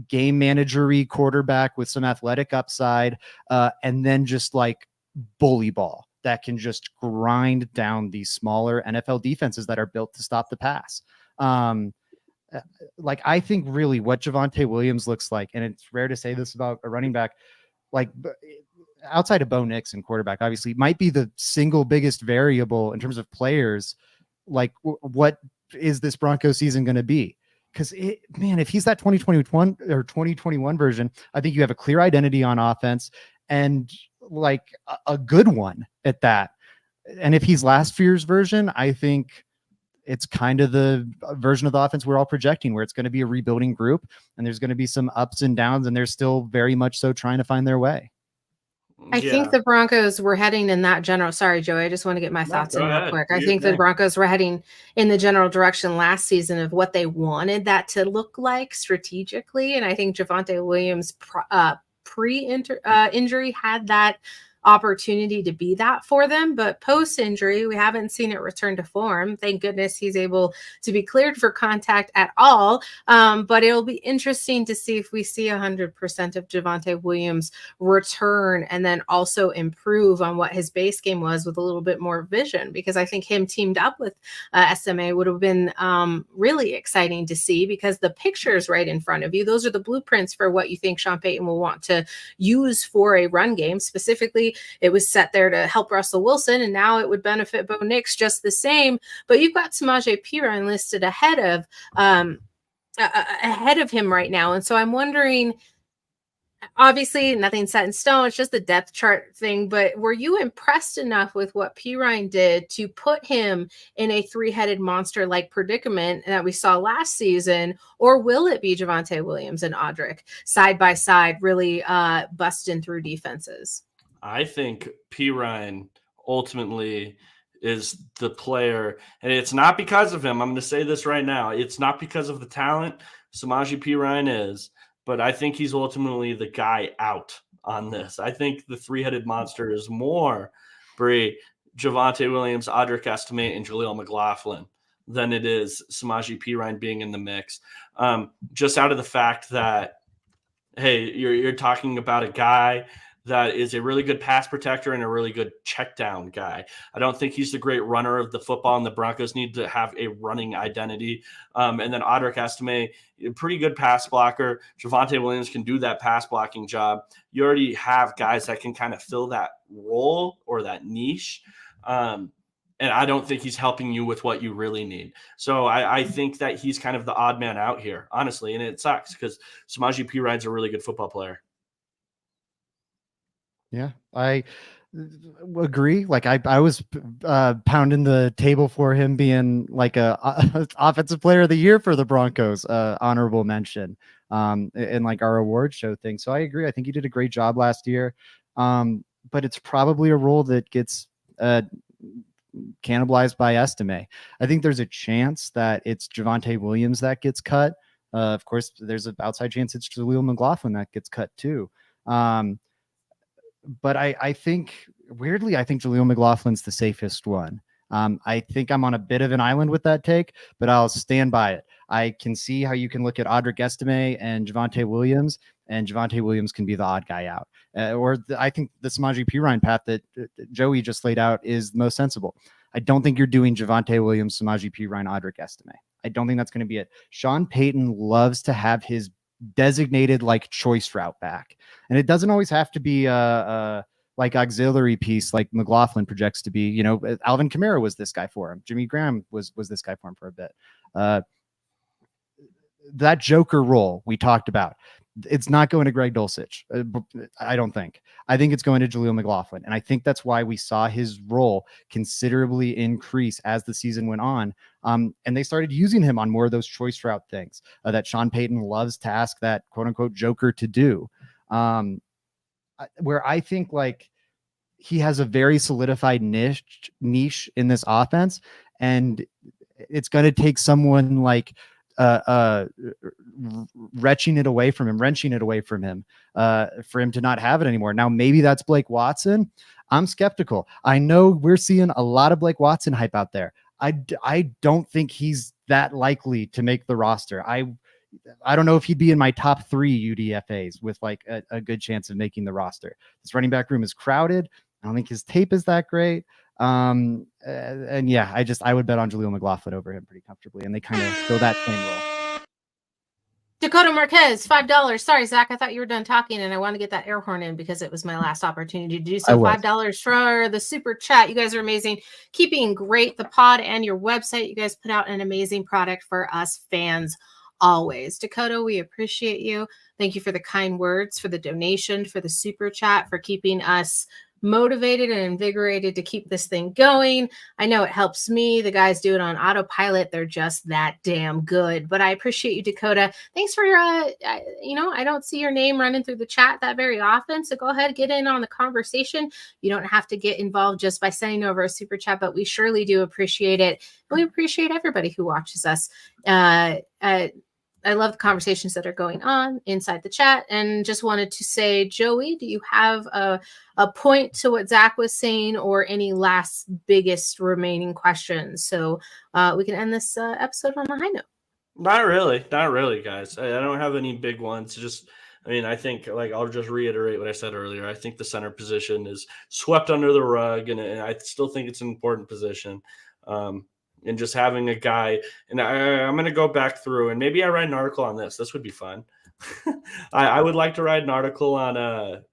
game managery quarterback with some athletic upside, and then just like bully ball that can just grind down these smaller NFL defenses that are built to stop the pass. Like, I think really what Javonte Williams looks like, and it's rare to say this about a running back, like outside of Bo Nix and quarterback, obviously might be the single biggest variable in terms of players. Like, what is this Broncos season going to be? Because, man, if he's that 2021 or 2021 version, I think you have a clear identity on offense, and like a good one at that. And if he's last year's version, I think it's kind of the version of the offense we're all projecting, where it's going to be a rebuilding group and there's going to be some ups and downs, and they're still very much so trying to find their way. I think the Broncos were heading in that general. Sorry, Joey. I just want to get my thoughts in real quick. I think the Broncos were heading in the general direction last season of what they wanted that to look like strategically. And I think Javonte Williams pre-injury had that opportunity to be that for them, but post-injury we haven't seen it return to form. Thank goodness he's able to be cleared for contact at all, but it'll be interesting to see if we see 100% of Javonte Williams return and then also improve on what his base game was with a little bit more vision, because I think him teamed up with SMA would have been really exciting to see, because the picture's right in front of you. Those are the blueprints for what you think Sean Payton will want to use for a run game. Specifically, it was set there to help Russell Wilson, and now it would benefit Bo Nix just the same. But you've got Samaje Perine listed ahead of him right now, and so I'm wondering. Obviously, nothing's set in stone. It's just the depth chart thing. But were you impressed enough with what Perine did to put him in a three-headed monster-like predicament that we saw last season? Or will it be Javonte Williams and Audric side by side, really busting through defenses? I think Perine ultimately is the player, and it's not because of him. I'm going to say this right now. It's not because of the talent. Samaje Perine is. But I think he's ultimately the guy out on this. I think the three-headed monster is more Bree, Javonte Williams, Audric Estime, and Jaleel McLaughlin than it is Samaje Perine being in the mix. Just out of the fact that, hey, you're talking about a guy that is a really good pass protector and a really good check down guy. I don't think he's the great runner of the football, and the Broncos need to have a running identity. And then Audric Estime, a pretty good pass blocker. Javonte Williams can do that pass blocking job. You already have guys that can kind of fill that role or that niche. And I don't think he's helping you with what you really need. So I think that he's kind of the odd man out here, honestly. And it sucks because Samaje Perine's a really good football player. Yeah, I agree. Like, I was pounding the table for him being like a offensive player of the year for the Broncos, honorable mention, in like our award show thing. So I agree. I think he did a great job last year. But it's probably a role that gets cannibalized by Estime. I think there's a chance that it's Javonte Williams that gets cut. Of course, there's an outside chance it's Jaleel McLaughlin that gets cut too. But I think, weirdly, I think Jaleel McLaughlin's the safest one. I think I'm on a bit of an island with that take, but I'll stand by it. I can see how you can look at Audric Estime and Javonte Williams, and Javonte Williams can be the odd guy out. I think the Samaje Perine path that Joey just laid out is the most sensible. I don't think you're doing Javonte Williams, Samaje Perine, Audric Estime. I don't think that's going to be it. Sean Payton loves to have his designated like choice route back, and it doesn't always have to be like auxiliary piece like McLaughlin projects to be. You know, Alvin Kamara was this guy for him. Jimmy Graham was this guy for him for a bit. That Joker role we talked about, it's not going to Greg Dulcich. I don't think. I think it's going to Jaleel McLaughlin. And I think that's why we saw his role considerably increase as the season went on. And they started using him on more of those choice route things that Sean Payton loves to ask that quote unquote Joker to do. Where I think like he has a very solidified niche in this offense. And it's going to take someone like wrenching it away from him for him to not have it anymore. Now, maybe that's Blake Watson. I'm skeptical. I know we're seeing a lot of Blake Watson hype out there. I don't think he's that likely to make the roster. I don't know if he'd be in my top 3 UDFAs with like a good chance of making the roster. This running back room is crowded. I don't think his tape is that great. And yeah, I would bet on Jaleel McLaughlin over him pretty comfortably, and they kind of fill that same role. Dakota Marquez, $5. Sorry, Zach, I thought you were done talking, and I want to get that air horn in because it was my last opportunity to do so. $5 for the super chat. You guys are amazing. Keeping great the pod and your website. You guys put out an amazing product for us fans always. Dakota, we appreciate you. Thank you for the kind words, for the donation, for the super chat, for keeping us motivated and invigorated to keep this thing going. I know it helps me. The guys do it on autopilot. They're just that damn good. But I appreciate you, Dakota. Thanks for your, I don't see your name running through the chat that very often. So go ahead, get in on the conversation. You don't have to get involved just by sending over a super chat, but we surely do appreciate it. And we appreciate everybody who watches us. I love the conversations that are going on inside the chat, and just wanted to say, Joey, do you have a point to what Zach was saying, or any last biggest remaining questions? So we can end this episode on a high note. Not really, guys. I don't have any big ones. I think I'll just reiterate what I said earlier. I think the center position is swept under the rug, and I still think it's an important position. And just having a guy, and I'm going to go back through, and maybe I write an article on this. This would be fun. I would like to write an article on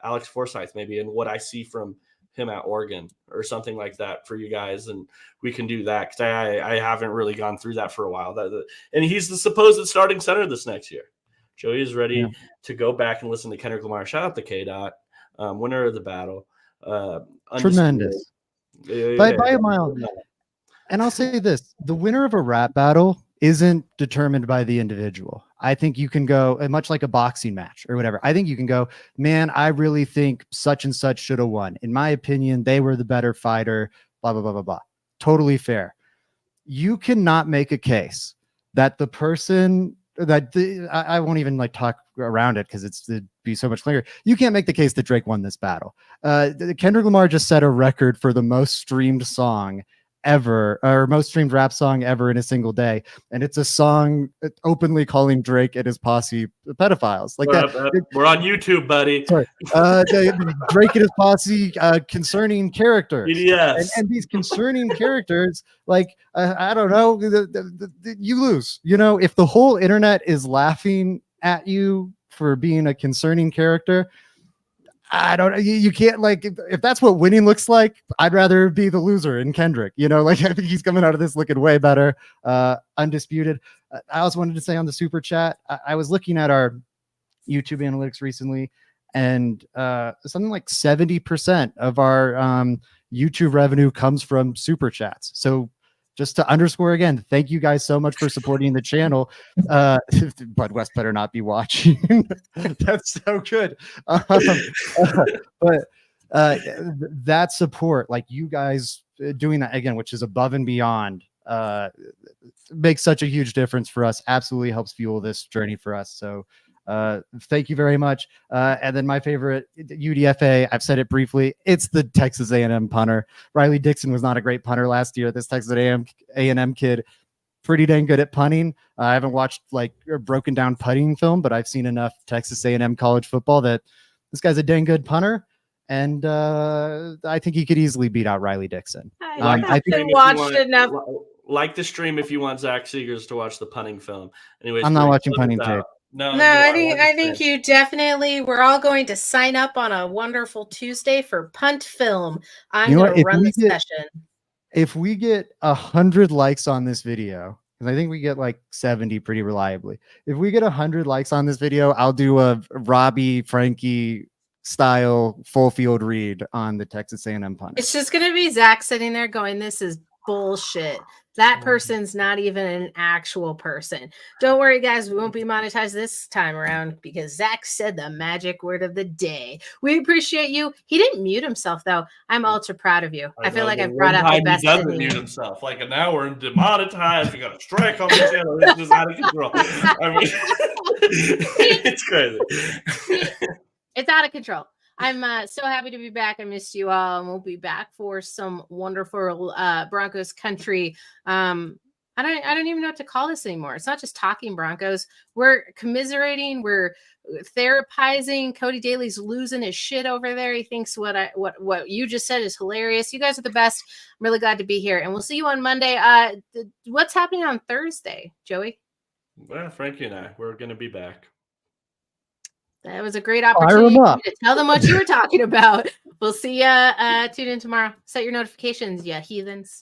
Alex Forsyth, maybe, and what I see from him at Oregon or something like that for you guys, and we can do that because I haven't really gone through that for a while. And he's the supposed starting center this next year. Joey is ready to go back and listen to Kendrick Lamar. Shout out to K-Dot, winner of the battle. Tremendous. By a mile. And I'll say this, the winner of a rap battle isn't determined by the individual. I think you can go, much like a boxing match or whatever. I think you can go, man, I really think such and such should have won. In my opinion, they were the better fighter, blah, blah, blah, blah, blah. Totally fair. You cannot make a case that the person that I won't even talk around it because it'd be so much clearer. You can't make the case that Drake won this battle. Kendrick Lamar just set a record for the most streamed song ever, or most streamed rap song ever in a single day, and it's a song openly calling Drake and his posse pedophiles. We're on YouTube, buddy. Sorry. Drake and his posse concerning characters. Yes. And these concerning characters, I don't know, you lose. If the whole internet is laughing at you for being a concerning character, I don't. You can't if that's what winning looks like. I'd rather be the loser in Kendrick. I think he's coming out of this looking way better, undisputed. I also wanted to say on the super chat, I was looking at our YouTube analytics recently, and something like 70% of our YouTube revenue comes from super chats. So just to underscore again, thank you guys so much for supporting the channel. Bud West better not be watching. That's so good. But that support, you guys doing that again, which is above and beyond, makes such a huge difference for us. Absolutely helps fuel this journey for us. So thank you very much. And then my favorite UDFA, I've said it briefly, it's the Texas A&M punter. Riley Dixon was not a great punter last year. This Texas A&M kid, pretty dang good at punting. I haven't watched a broken down putting film, but I've seen enough Texas A&M college football that this guy's a dang good punter. and I think he could easily beat out Riley Dixon. I I think haven't watched enough. Like the stream if you want Zach Seegers to watch the punting film. Anyways, I'm not Bree, watching close punting us tape. out. No, I think you definitely. We're all going to sign up on a wonderful Tuesday for punt film. I'm going to run the session. If we get 100 likes on this video, because I think we get like 70 pretty reliably. If we get 100 likes on this video, I'll do a Robbie Frankie style full field read on the Texas A&M punt. It's just going to be Zach sitting there going, "This is bullshit. That person's not even an actual person." Don't worry, guys. We won't be monetized this time around because Zach said the magic word of the day. We appreciate you. He didn't mute himself, though. I'm ultra proud of you. I feel like I've brought out the best in me. He doesn't mute himself. Like, now we're demonetized. We got a strike on the channel. It's just out of control. I mean, it's crazy. It's out of control. I'm so happy to be back. I missed you all, and we'll be back for some wonderful Broncos country. I don't even know what to call this anymore. It's not just talking Broncos. We're commiserating. We're therapizing. Cody Daly's losing his shit over there. He thinks what you just said is hilarious. You guys are the best. I'm really glad to be here, and we'll see you on Monday. What's happening on Thursday, Joey? Well, Frankie and we're going to be back. That was a great opportunity to tell them what you were talking about. We'll see you. Tune in tomorrow. Set your notifications, you heathens.